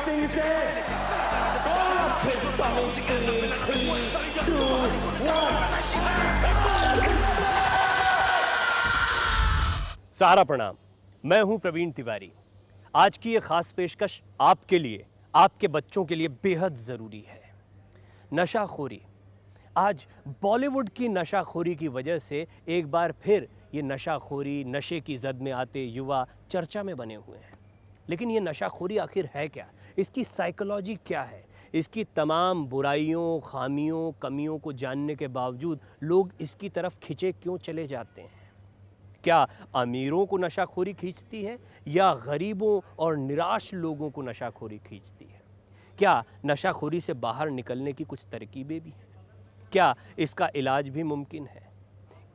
सिंह से सहारा प्रणाम। मैं हूं प्रवीण तिवारी। आज की ये खास पेशकश आपके लिए, आपके बच्चों के लिए बेहद ज़रूरी है। नशाखोरी। आज बॉलीवुड की नशाखोरी की वजह से एक बार फिर ये नशाखोरी, नशे की जद में आते युवा चर्चा में बने हुए हैं। लेकिन ये नशाखोरी आखिर है क्या? इसकी साइकोलॉजी क्या है? इसकी तमाम बुराइयों, खामियों, कमियों को जानने के बावजूद लोग इसकी तरफ खिंचे क्यों चले जाते हैं? क्या अमीरों को नशाखोरी खींचती है या गरीबों और निराश लोगों को नशाखोरी खींचती है? क्या नशाखोरी से बाहर निकलने की कुछ तरकीबें भी हैं? क्या इसका इलाज भी मुमकिन है?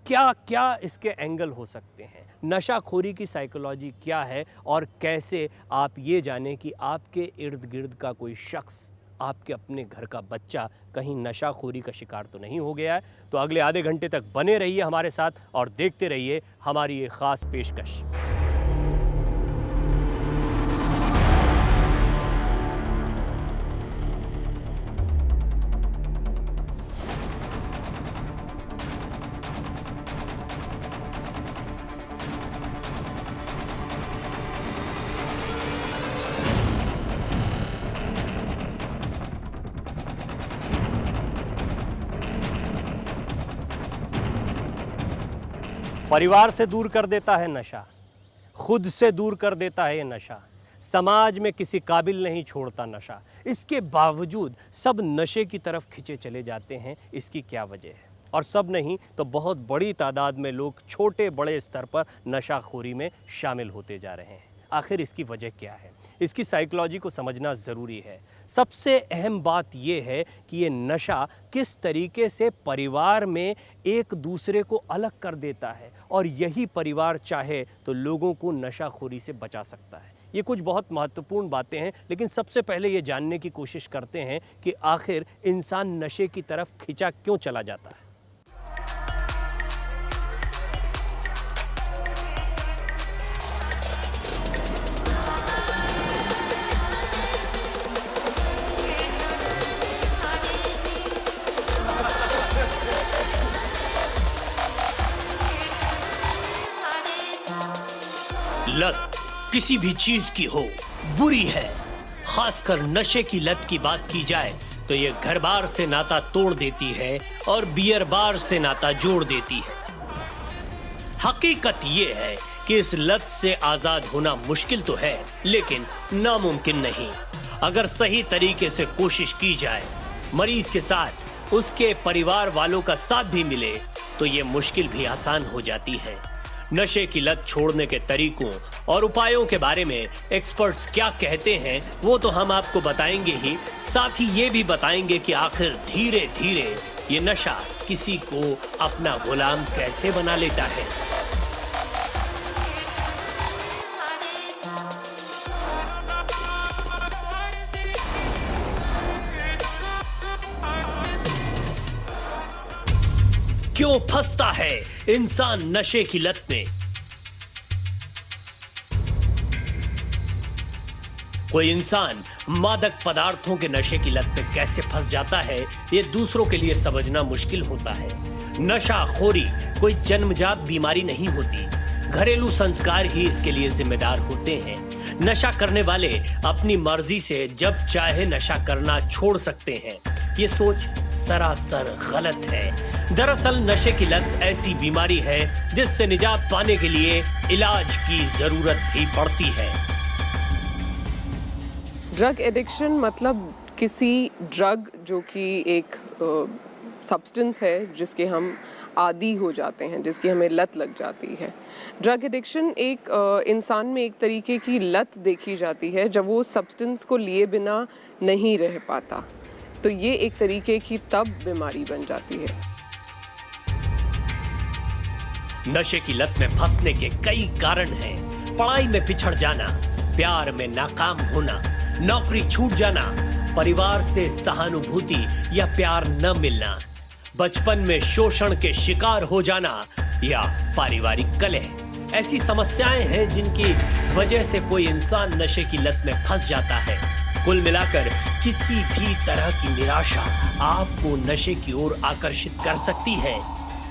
क्या क्या इसके एंगल हो सकते हैं? नशाखोरी की साइकोलॉजी क्या है और कैसे आप ये जानें कि आपके इर्द गिर्द का कोई शख्स, आपके अपने घर का बच्चा कहीं नशाखोरी का शिकार तो नहीं हो गया है? तो अगले आधे घंटे तक बने रहिए हमारे साथ और देखते रहिए हमारी ये खास पेशकश। परिवार से दूर कर देता है नशा, खुद से दूर कर देता है ये नशा, समाज में किसी काबिल नहीं छोड़ता नशा। इसके बावजूद सब नशे की तरफ खिंचे चले जाते हैं। इसकी क्या वजह है? और सब नहीं तो बहुत बड़ी तादाद में लोग छोटे बड़े स्तर पर नशाखोरी में शामिल होते जा रहे हैं। आखिर इसकी वजह क्या है? इसकी साइकोलॉजी को समझना ज़रूरी है। सबसे अहम बात यह है कि ये नशा किस तरीके से परिवार में एक दूसरे को अलग कर देता है और यही परिवार चाहे तो लोगों को नशाखोरी से बचा सकता है। ये कुछ बहुत महत्वपूर्ण बातें हैं, लेकिन सबसे पहले ये जानने की कोशिश करते हैं कि आखिर इंसान नशे की तरफ खिंचा क्यों चला जाता है। लत किसी भी चीज की हो बुरी है। खासकर नशे की लत की बात की जाए तो ये घर बार से नाता तोड़ देती है और बियर बार से नाता जोड़ देती है। हकीकत ये है कि इस लत से आजाद होना मुश्किल तो है, लेकिन नामुमकिन नहीं। अगर सही तरीके से कोशिश की जाए, मरीज के साथ उसके परिवार वालों का साथ भी मिले, तो ये मुश्किल भी आसान हो जाती है। नशे की लत छोड़ने के तरीकों और उपायों के बारे में एक्सपर्ट्स क्या कहते हैं वो तो हम आपको बताएंगे ही, साथ ही ये भी बताएंगे कि आखिर धीरे धीरे ये नशा किसी को अपना गुलाम कैसे बना लेता है। क्यों फंसता है इंसान नशे की लत में? कोई इंसान मादक पदार्थों के नशे की लत में कैसे फंस जाता है, ये दूसरों के लिए समझना मुश्किल होता है। नशाखोरी कोई जन्मजात बीमारी नहीं होती, घरेलू संस्कार ही इसके लिए जिम्मेदार होते हैं। नशा करने वाले अपनी मर्जी से जब चाहे नशा करना छोड़ सकते हैं। ये सोच सरासर गलत है। दरअसल नशे की लत ऐसी बीमारी है जिससे निजात पाने के लिए इलाज की जरूरत भी पड़ती है। ड्रग एडिक्शन मतलब किसी ड्रग जो कि एक सब्सटेंस है जिसके हम आदी हो जाते हैं, जिसकी हमें लत लग जाती है। ड्रग एडिक्शन एक इंसान में एक तरीके की लत देखी जाती है जब वो सब्सटेंस को लिए बिना नहीं रह पाता, तो ये एक तरीके की तब बीमारी बन जाती है। नशे की लत में फंसने के कई कारण हैं। पढ़ाई में पिछड़ जाना, प्यार में नाकाम होना, नौकरी छूट जाना, परिवार से सहानुभूति या प्यार न मिलना, बचपन में शोषण के शिकार हो जाना या पारिवारिक कलह। ऐसी समस्याएं हैं जिनकी वजह से कोई इंसान नशे की लत में फंस जाता है। कुल मिलाकर किसी भी तरह की निराशा आपको नशे की ओर आकर्षित कर सकती है।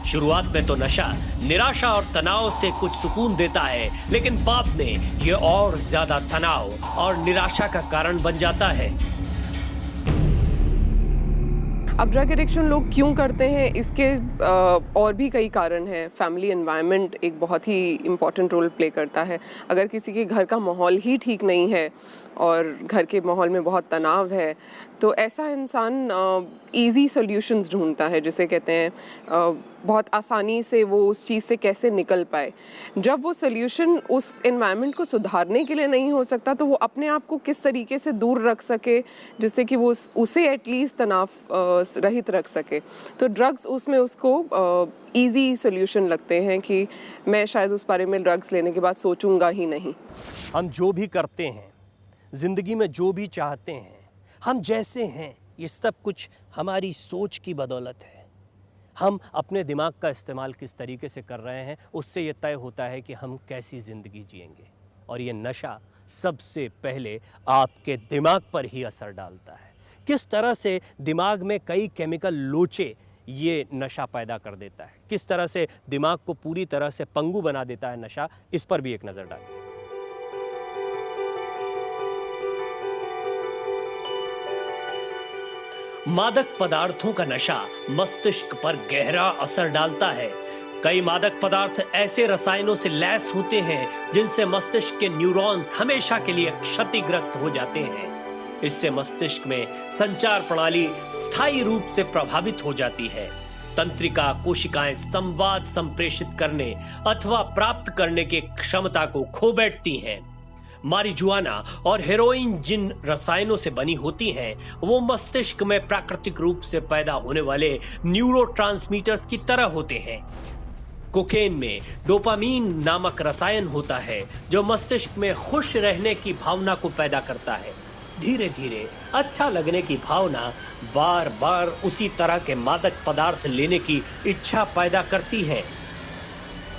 शुरुआत में तो नशा निराशा और तनाव से कुछ सुकून देता है, लेकिन बाद में यह और ज्यादा तनाव और निराशा का कारण बन जाता है। अब ड्रग एडिक्शन लोग क्यों करते हैं, इसके और भी कई कारण हैं। फैमिली एनवायरनमेंट एक बहुत ही इम्पॉर्टेंट रोल प्ले करता है। अगर किसी के घर का माहौल ही ठीक नहीं है और घर के माहौल में बहुत तनाव है, तो ऐसा इंसान इजी सॉल्यूशंस ढूंढता है, जिसे कहते हैं बहुत आसानी से वो उस चीज़ से कैसे निकल पाए। जब वो सॉल्यूशन उस एनवायरनमेंट को सुधारने के लिए नहीं हो सकता, तो वो अपने आप को किस तरीके से दूर रख सके जिससे कि वो उसे एटलीस्ट तनाव रहित रख सके। तो ड्रग्स उसमें उसको इजी सॉल्यूशन लगते हैं कि मैं शायद उस बारे में ड्रग्स लेने के बाद सोचूंगा ही नहीं। हम जो भी करते हैं, जिंदगी में जो भी चाहते हैं, हम जैसे हैं, ये सब कुछ हमारी सोच की बदौलत है। हम अपने दिमाग का इस्तेमाल किस तरीके से कर रहे हैं, उससे ये तय होता है कि हम कैसी ज़िंदगी जिएंगे। और ये नशा सबसे पहले आपके दिमाग पर ही असर डालता है। किस तरह से दिमाग में कई केमिकल लोचे ये नशा पैदा कर देता है, किस तरह से दिमाग को पूरी तरह से पंगु बना देता है नशा, इस पर भी एक नज़र डालिए। मादक पदार्थों का नशा मस्तिष्क पर गहरा असर डालता है। कई मादक पदार्थ ऐसे रसायनों से लैस होते हैं जिनसे मस्तिष्क के न्यूरॉन्स हमेशा के लिए क्षतिग्रस्त हो जाते हैं। इससे मस्तिष्क में संचार प्रणाली स्थायी रूप से प्रभावित हो जाती है। तंत्रिका कोशिकाएं संवाद संप्रेषित करने अथवा प्राप्त करने की क्षमता को खो बैठती हैं। मारिजुआना और हेरोइन जिन रसायनों से बनी होती हैं, वो मस्तिष्क में प्राकृतिक रूप से पैदा होने वाले न्यूरोट्रांसमीटर्स की तरह होते हैं। कोकेन में डोपामीन नामक रसायन होता है जो मस्तिष्क में खुश रहने की भावना को पैदा करता है। धीरे धीरे अच्छा लगने की भावना बार बार उसी तरह के मादक पदार्थ लेने की इच्छा पैदा करती है।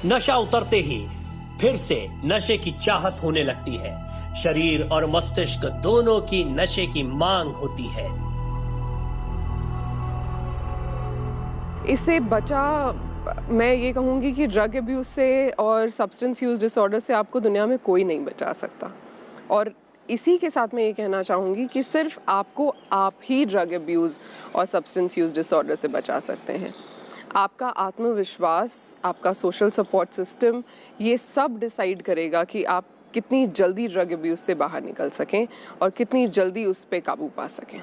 नशा उतरते ही फिर से नशे की चाहत होने लगती है। शरीर और मस्तिष्क दोनों की नशे की मांग होती है। इससे बचा मैं ये कहूँगी कि ड्रग अब्यूज से और सब्सटेंस यूज डिसऑर्डर से आपको दुनिया में कोई नहीं बचा सकता। और इसी के साथ मैं ये कहना चाहूँगी कि सिर्फ आपको आप ही ड्रग अब्यूज़ और सब्सटेंस यूज डिसऑर्डर से बचा सकते हैं। आपका आत्मविश्वास, आपका सोशल सपोर्ट सिस्टम, ये सब डिसाइड करेगा कि आप कितनी जल्दी ड्रग अब्यूज़ से बाहर निकल सकें और कितनी जल्दी उस पर काबू पा सकें।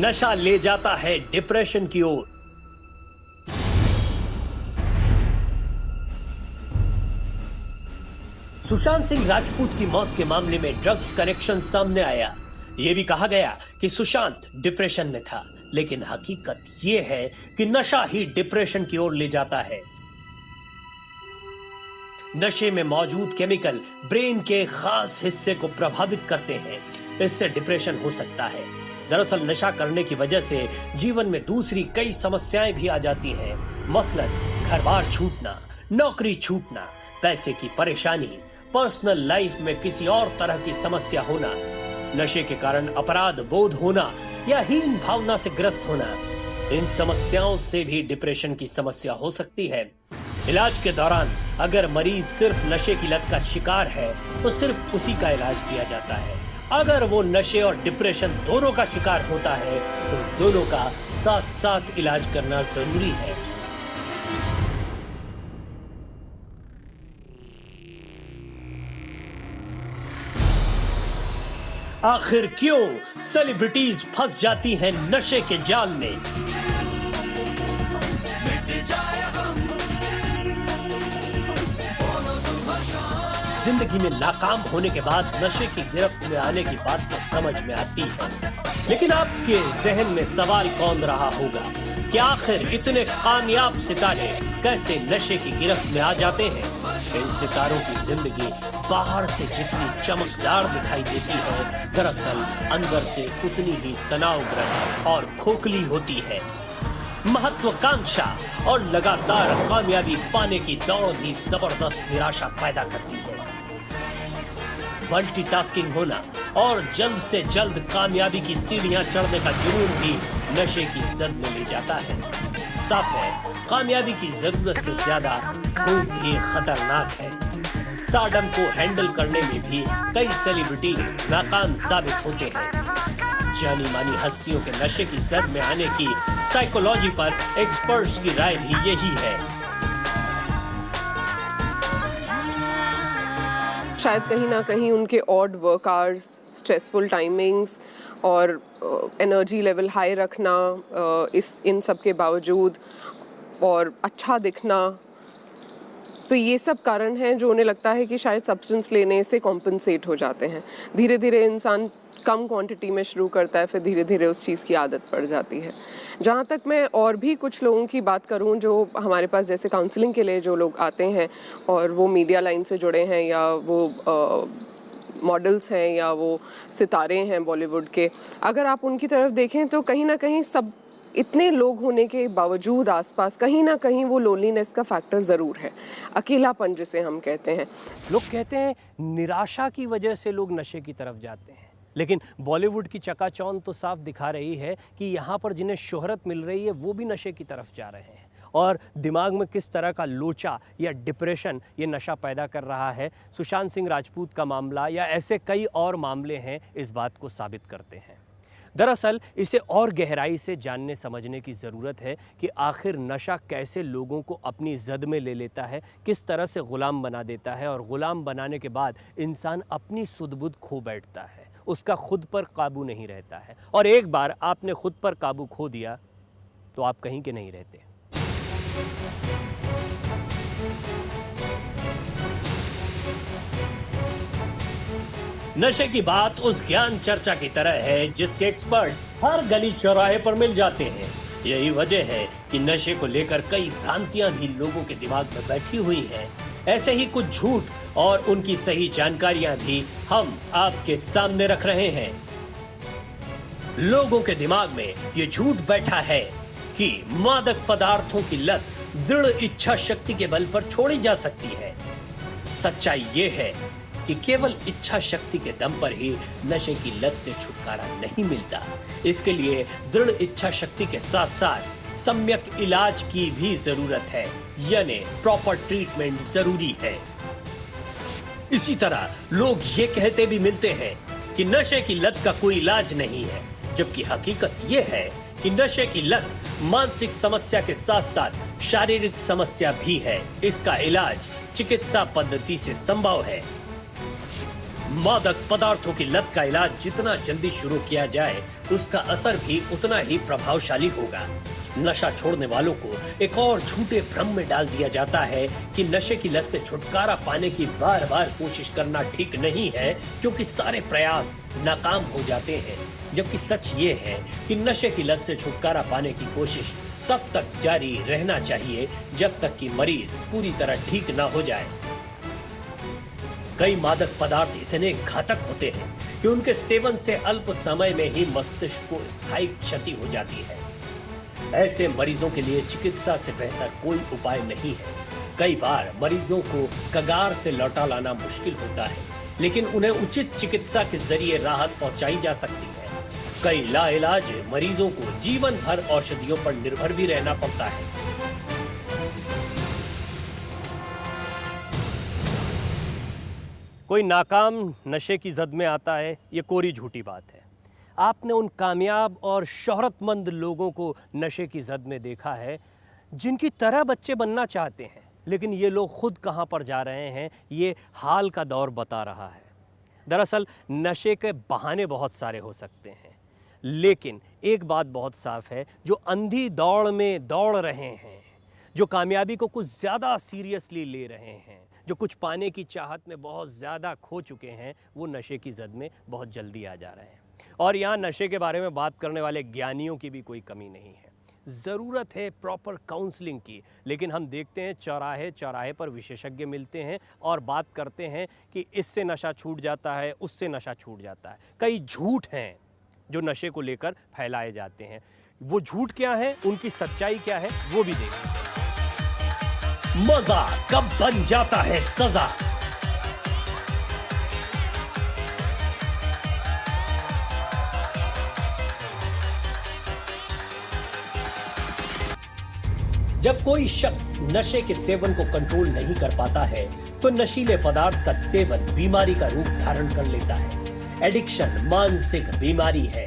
नशा ले जाता है डिप्रेशन की ओर। सुशांत सिंह राजपूत की मौत के मामले में ड्रग्स कनेक्शन सामने आया। यह भी कहा गया कि सुशांत डिप्रेशन में था, लेकिन हकीकत यह है कि नशा ही डिप्रेशन की ओर ले जाता है। नशे में मौजूद केमिकल ब्रेन के खास हिस्से को प्रभावित करते हैं। इससे डिप्रेशन हो सकता है। दरअसल नशा करने की वजह से जीवन में दूसरी कई समस्याएं भी आ जाती हैं। मसलन घर-बार छूटना, नौकरी छूटना, पैसे की परेशानी, पर्सनल लाइफ में किसी और तरह की समस्या होना, नशे के कारण अपराध बोध होना या हीन भावना से ग्रस्त होना। इन समस्याओं से भी डिप्रेशन की समस्या हो सकती है। इलाज के दौरान अगर मरीज सिर्फ नशे की लत का शिकार है तो सिर्फ उसी का इलाज किया जाता है। अगर वो नशे और डिप्रेशन दोनों का शिकार होता है तो दोनों का साथ साथ इलाज करना जरूरी है। आखिर क्यों सेलिब्रिटीज फंस जाती हैं नशे के जाल में? जिंदगी में नाकाम होने के बाद नशे की गिरफ्त में आने की बात तो समझ में आती है, लेकिन आपके जहन में सवाल कौन रहा होगा कि आखिर इतने कामयाब सितारे कैसे नशे की गिरफ्त में आ जाते हैं? इन सितारों की जिंदगी बाहर से जितनी चमकदार दिखाई देती है, दरअसल अंदर से उतनी ही तनावग्रस्त और खोखली होती है। महत्वाकांक्षा और लगातार कामयाबी पाने की दौड़ भी जबरदस्त निराशा पैदा करती है। मल्टीटास्किंग होना और जल्द से जल्द कामयाबी की सीढ़ियां चढ़ने का जुनून भी नशे की जद में ले जाता है। साफ है, कामयाबी की जरूरत से ज्यादा खूब भी खतरनाक है। स्टारडम को हैंडल करने में भी कई सेलिब्रिटी नाकाम साबित होते हैं। जानी मानी हस्तियों के नशे की जद में आने की साइकोलॉजी पर एक्सपर्ट्स की राय भी यही है। शायद कहीं ना कहीं उनके odd work hours, stressful timings और एनर्जी लेवल हाई रखना, इन सब के बावजूद और अच्छा दिखना, तो ये सब कारण हैं जो उन्हें लगता है कि शायद सब्सटेंस लेने से कॉम्पनसेट हो जाते हैं। धीरे धीरे इंसान कम क्वांटिटी में शुरू करता है, फिर धीरे धीरे उस चीज़ की आदत पड़ जाती है। जहाँ तक मैं और भी कुछ लोगों की बात करूँ जो हमारे पास जैसे काउंसलिंग के लिए जो लोग आते हैं और वो मीडिया लाइन से जुड़े हैं या वो मॉडल्स हैं या वो सितारे हैं बॉलीवुड के, अगर आप उनकी तरफ देखें तो कहीं ना कहीं सब इतने लोग होने के बावजूद आसपास कहीं ना कहीं वो लोनलीनेस का फैक्टर ज़रूर है, अकेलापन जिसे हम कहते हैं। लोग कहते हैं निराशा की वजह से लोग नशे की तरफ जाते हैं, लेकिन बॉलीवुड की चकाचौंध तो साफ दिखा रही है कि यहाँ पर जिन्हें शोहरत मिल रही है वो भी नशे की तरफ जा रहे हैं। और दिमाग में किस तरह का लोचा या डिप्रेशन ये नशा पैदा कर रहा है, सुशांत सिंह राजपूत का मामला या ऐसे कई और मामले हैं, इस बात को साबित करते हैं। दरअसल इसे और गहराई से जानने समझने की ज़रूरत है कि आखिर नशा कैसे लोगों को अपनी जद में ले लेता है, किस तरह से ग़ुलाम बना देता है और ग़ुलाम बनाने के बाद इंसान अपनी सुध-बुध खो बैठता है, उसका खुद पर काबू नहीं रहता है। और एक बार आपने खुद पर काबू खो दिया तो आप कहीं के नहीं रहते। नशे की बात उस ज्ञान चर्चा की तरह है जिसके एक्सपर्ट हर गली चौराहे पर मिल जाते हैं। यही वजह है कि नशे को लेकर कई भ्रांतियां भी लोगों के दिमाग में बैठी हुई हैं। ऐसे ही कुछ झूठ और उनकी सही जानकारियां भी हम आपके सामने रख रहे हैं। लोगों के दिमाग में ये झूठ बैठा है कि मादक पदार्थों की लत दृढ़ इच्छा शक्ति के बल पर छोड़ी जा सकती है। सच्चाई ये है कि केवल इच्छा शक्ति के दम पर ही नशे की लत से छुटकारा नहीं मिलता। इसके लिए दृढ़ इच्छा शक्ति के साथ साथ सम्यक इलाज की भी जरूरत है, यानी प्रॉपर ट्रीटमेंट जरूरी है। इसी तरह लोग ये कहते भी मिलते हैं कि नशे की लत का कोई इलाज नहीं है, जबकि हकीकत ये है कि नशे की लत मानसिक समस्या के साथ साथ शारीरिक समस्या भी है। इसका इलाज चिकित्सा पद्धति से संभव है। मादक पदार्थों की लत का इलाज जितना जल्दी शुरू किया जाए उसका असर भी उतना ही प्रभावशाली होगा। नशा छोड़ने वालों को एक और झूठे भ्रम में डाल दिया जाता है कि नशे की लत से छुटकारा पाने की बार बार कोशिश करना ठीक नहीं है, क्योंकि सारे प्रयास नाकाम हो जाते हैं। जबकि सच ये है कि नशे की लत से छुटकारा पाने की कोशिश तब तक जारी रहना चाहिए जब तक कि मरीज पूरी तरह ठीक ना हो जाए। कई मादक पदार्थ इतने घातक होते हैं कि उनके सेवन से अल्प समय में ही मस्तिष्क को स्थायी क्षति हो जाती है। ऐसे मरीजों के लिए चिकित्सा से बेहतर कोई उपाय नहीं है। कई बार मरीजों को कगार से लौटा लाना मुश्किल होता है, लेकिन उन्हें उचित चिकित्सा के जरिए राहत पहुंचाई जा सकती है। कई लाइलाज मरीजों को जीवन भर औषधियों पर निर्भर भी रहना पड़ता है। कोई नाकाम नशे की जद में आता है, ये कोरी झूठी बात है। आपने उन कामयाब और शोहरतमंद लोगों को नशे की जद में देखा है जिनकी तरह बच्चे बनना चाहते हैं, लेकिन ये लोग खुद कहाँ पर जा रहे हैं ये हाल का दौर बता रहा है। दरअसल नशे के बहाने बहुत सारे हो सकते हैं, लेकिन एक बात बहुत साफ है, जो अंधी दौड़ में दौड़ रहे हैं, जो कामयाबी को कुछ ज़्यादा सीरियसली ले रहे हैं, जो कुछ पाने की चाहत में बहुत ज़्यादा खो चुके हैं, वो नशे की जद में बहुत जल्दी आ जा रहे हैं। और यहाँ नशे के बारे में बात करने वाले ज्ञानियों की भी कोई कमी नहीं है। ज़रूरत है प्रॉपर काउंसलिंग की, लेकिन हम देखते हैं चौराहे चौराहे पर विशेषज्ञ मिलते हैं और बात करते हैं कि इससे नशा छूट जाता है, उससे नशा छूट जाता है। कई झूठ हैं जो नशे को लेकर फैलाए जाते हैं। वो झूठ क्या है, उनकी सच्चाई क्या है, वो भी देखते हैं। मजा कब बन जाता है सजा। जब कोई शख्स नशे के सेवन को कंट्रोल नहीं कर पाता है तो नशीले पदार्थ का सेवन बीमारी का रूप धारण कर लेता है। एडिक्शन मानसिक बीमारी है।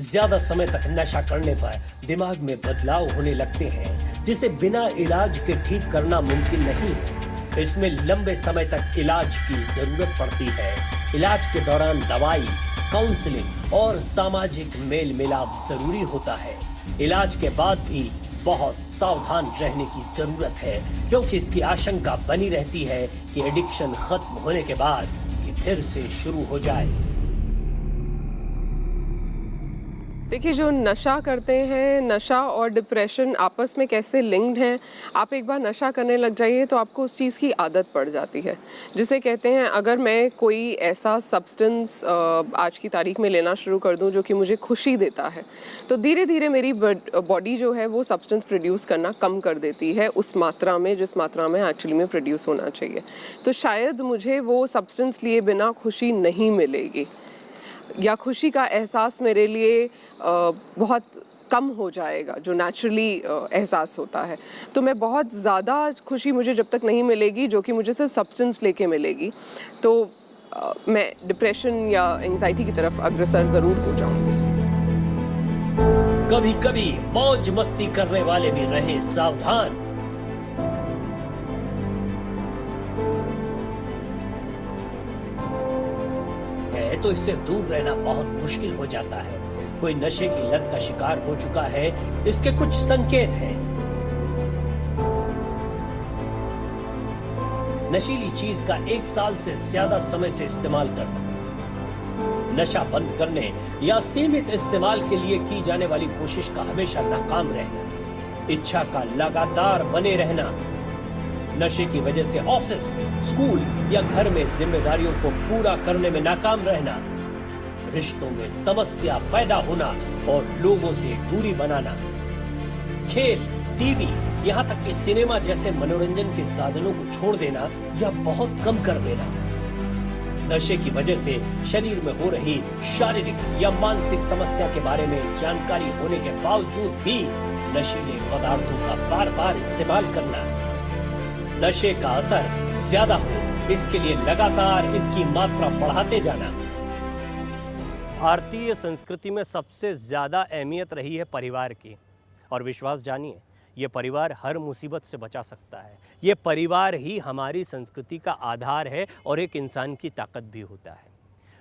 ज्यादा समय तक नशा करने पर दिमाग में बदलाव होने लगते हैं जिसे बिना इलाज के ठीक करना मुमकिन नहीं है। इसमें लंबे समय तक इलाज की जरूरत पड़ती है। इलाज के दौरान दवाई, काउंसलिंग और सामाजिक मेल मिलाप जरूरी होता है। इलाज के बाद भी बहुत सावधान रहने की जरूरत है क्योंकि इसकी आशंका बनी रहती है कि एडिक्शन खत्म होने के बाद ये फिर से शुरू हो जाए। देखिए, जो नशा करते हैं, नशा और डिप्रेशन आपस में कैसे लिंक्ड हैं। आप एक बार नशा करने लग जाइए तो आपको उस चीज़ की आदत पड़ जाती है, जिसे कहते हैं अगर मैं कोई ऐसा सब्सटेंस आज की तारीख में लेना शुरू कर दूं जो कि मुझे खुशी देता है, तो धीरे धीरे मेरी बॉडी जो है वो सब्सटेंस प्रोड्यूस करना कम कर देती है उस मात्रा में जिस मात्रा में एक्चुअली में प्रोड्यूस होना चाहिए। तो शायद मुझे वो सब्सटेंस लिए बिना खुशी नहीं मिलेगी या खुशी का एहसास मेरे लिए बहुत कम हो जाएगा जो नेचुरली एहसास होता है। तो मैं बहुत ज़्यादा खुशी मुझे जब तक नहीं मिलेगी जो कि मुझे सिर्फ सब्सटेंस लेके मिलेगी, तो मैं डिप्रेशन या एंजाइटी की तरफ अग्रसर ज़रूर हो जाऊंगी। कभी कभी मौज मस्ती करने वाले भी रहे सावधान। तो इससे दूर रहना बहुत मुश्किल हो जाता है। कोई नशे की लत का शिकार हो चुका है, इसके कुछ संकेत हैं। नशीली चीज का 1 साल से ज्यादा समय से इस्तेमाल करना, नशा बंद करने या सीमित इस्तेमाल के लिए की जाने वाली कोशिश का हमेशा नाकाम रहना, इच्छा का लगातार बने रहना, नशे की वजह से ऑफिस, स्कूल या घर में जिम्मेदारियों को पूरा करने में नाकाम रहना, रिश्तों में समस्या पैदा होना और लोगों से दूरी बनाना, खेल, टीवी, यहाँ तक कि सिनेमा जैसे मनोरंजन के साधनों को छोड़ देना या बहुत कम कर देना। नशे की वजह से शरीर में हो रही शारीरिक या मानसिक समस्या के बारे में जानकारी होने के बावजूद भी नशीले पदार्थों का बार बार इस्तेमाल करना, नशे का असर ज्यादा हो इसके लिए लगातार इसकी मात्रा बढ़ाते जाना। भारतीय संस्कृति में सबसे ज्यादा अहमियत रही है परिवार की, और विश्वास जानिए ये परिवार हर मुसीबत से बचा सकता है। ये परिवार ही हमारी संस्कृति का आधार है और एक इंसान की ताकत भी होता है।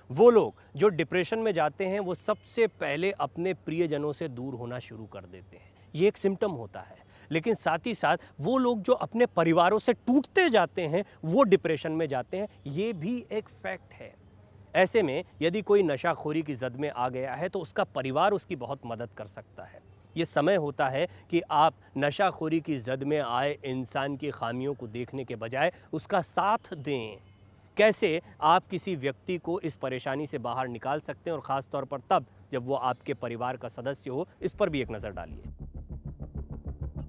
वो लोग जो डिप्रेशन में जाते हैं वो सबसे पहले अपने प्रियजनों से दूर होना शुरू कर देते हैं, ये एक सिम्टम होता है। लेकिन साथ ही साथ वो लोग जो अपने परिवारों से टूटते जाते हैं वो डिप्रेशन में जाते हैं, ये भी एक फैक्ट है। ऐसे में यदि कोई नशाखोरी की जद में आ गया है तो उसका परिवार उसकी बहुत मदद कर सकता है। ये समय होता है कि आप नशाखोरी की जद में आए इंसान की खामियों को देखने के बजाय उसका साथ दें। कैसे आप किसी व्यक्ति को इस परेशानी से बाहर निकाल सकते हैं, और ख़ास तौर पर तब जब वो आपके परिवार का सदस्य हो, इस पर भी एक नज़र डालिए।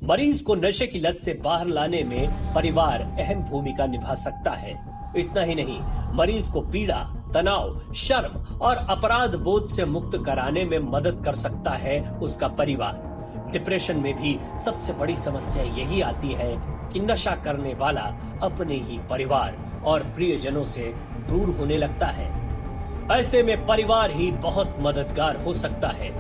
मरीज को नशे की लत से बाहर लाने में परिवार अहम भूमिका निभा सकता है। इतना ही नहीं, मरीज को पीड़ा, तनाव, शर्म और अपराध बोध से मुक्त कराने में मदद कर सकता है उसका परिवार। डिप्रेशन में भी सबसे बड़ी समस्या यही आती है कि नशा करने वाला अपने ही परिवार और प्रियजनों से दूर होने लगता है। ऐसे में परिवार ही बहुत मददगार हो सकता है।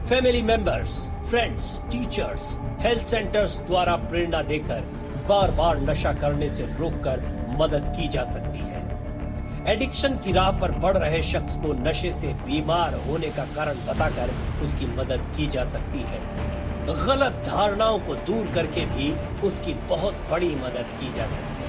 Family members, friends, teachers, health centres द्वारा प्रेरणा देकर बार बार नशा करने से रोककर मदद की जा सकती है। एडिक्शन की राह पर बढ़ रहे शख्स को नशे से बीमार होने का कारण बताकर उसकी मदद की जा सकती है। गलत धारणाओं को दूर करके भी उसकी बहुत बड़ी मदद की जा सकती है।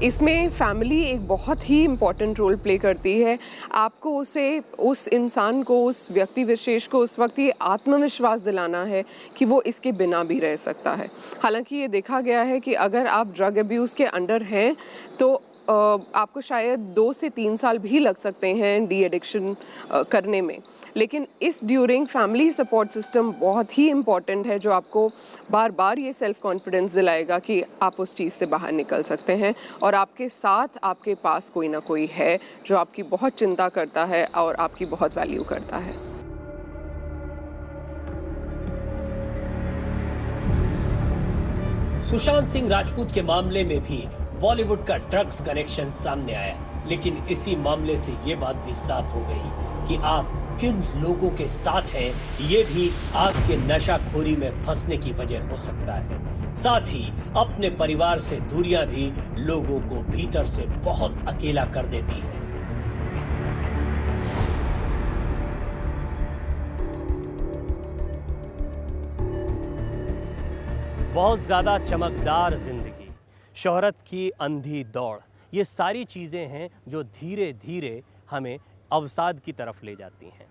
इसमें फैमिली एक बहुत ही इम्पॉर्टेंट रोल प्ले करती है। आपको उस इंसान को, उस व्यक्ति विशेष को उस वक्त ये आत्मविश्वास दिलाना है कि वो इसके बिना भी रह सकता है। हालांकि ये देखा गया है कि अगर आप ड्रग अब्यूज़ के अंडर हैं तो आपको शायद 2 से 3 साल भी लग सकते हैं डी एडिक्शन करने में, लेकिन इस ड्यूरिंग फैमिली सपोर्ट सिस्टम बहुत ही इम्पॉर्टेंट है जो आपको बार बार ये सेल्फ कॉन्फिडेंस दिलाएगा कि आप उस चीज़ से बाहर निकल सकते हैं और आपके साथ आपके पास कोई ना कोई है जो आपकी बहुत चिंता करता है और आपकी बहुत वैल्यू करता है। सुशांत सिंह राजपूत के मामले में भी बॉलीवुड का ड्रग्स कनेक्शन सामने आया, लेकिन इसी मामले से ये बात भी साफ हो गई कि आप किन लोगों के साथ हैं, ये भी आपके नशाखोरी में फंसने की वजह हो सकता है। साथ ही अपने परिवार से दूरियां भी लोगों को भीतर से बहुत अकेला कर देती है। बहुत ज़्यादा चमकदार जिंदगी, शोहरत की अंधी दौड़, ये सारी चीज़ें हैं जो धीरे धीरे हमें अवसाद की तरफ ले जाती हैं।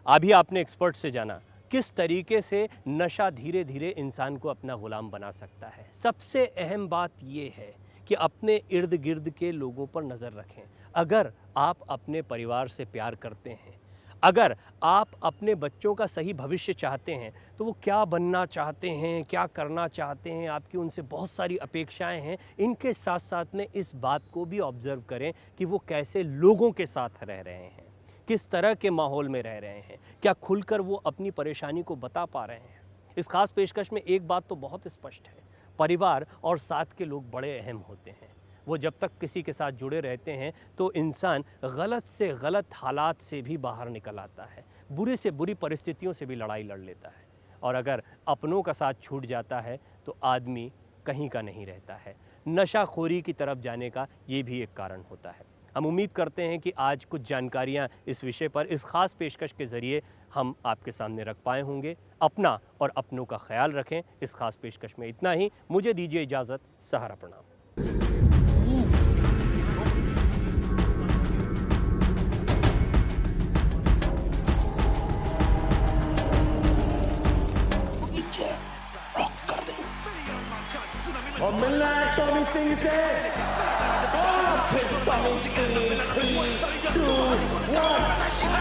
अभी आपने एक्सपर्ट से जाना किस तरीके से नशा धीरे धीरे इंसान को अपना गुलाम बना सकता है। सबसे अहम बात ये है कि अपने इर्द गिर्द के लोगों पर नज़र रखें। अगर आप अपने परिवार से प्यार करते हैं, अगर आप अपने बच्चों का सही भविष्य चाहते हैं, तो वो क्या बनना चाहते हैं, क्या करना चाहते हैं, आपकी उनसे बहुत सारी अपेक्षाएं हैं। इनके साथ साथ में इस बात को भी ऑब्जर्व करें कि वो कैसे लोगों के साथ रह रहे हैं, किस तरह के माहौल में रह रहे हैं, क्या खुलकर वो अपनी परेशानी को बता पा रहे हैं। इस खास पेशकश में एक बात तो बहुत स्पष्ट है, परिवार और साथ के लोग बड़े अहम होते हैं। वो जब तक किसी के साथ जुड़े रहते हैं तो इंसान गलत से गलत हालात से भी बाहर निकल आता है, बुरी से बुरी परिस्थितियों से भी लड़ाई लड़ लेता है। और अगर अपनों का साथ छूट जाता है तो आदमी कहीं का नहीं रहता है। नशाखोरी की तरफ जाने का ये भी एक कारण होता है। हम उम्मीद करते हैं कि आज कुछ जानकारियाँ इस विषय पर इस खास पेशकश के ज़रिए हम आपके सामने रख पाए होंगे। अपना और अपनों का ख्याल रखें। इस खास पेशकश में इतना ही। मुझे दीजिए इजाज़त। सहारा प्रणाम। और मिलना है टॉमी सिंह से। टॉमी सिंह 3, 2, 1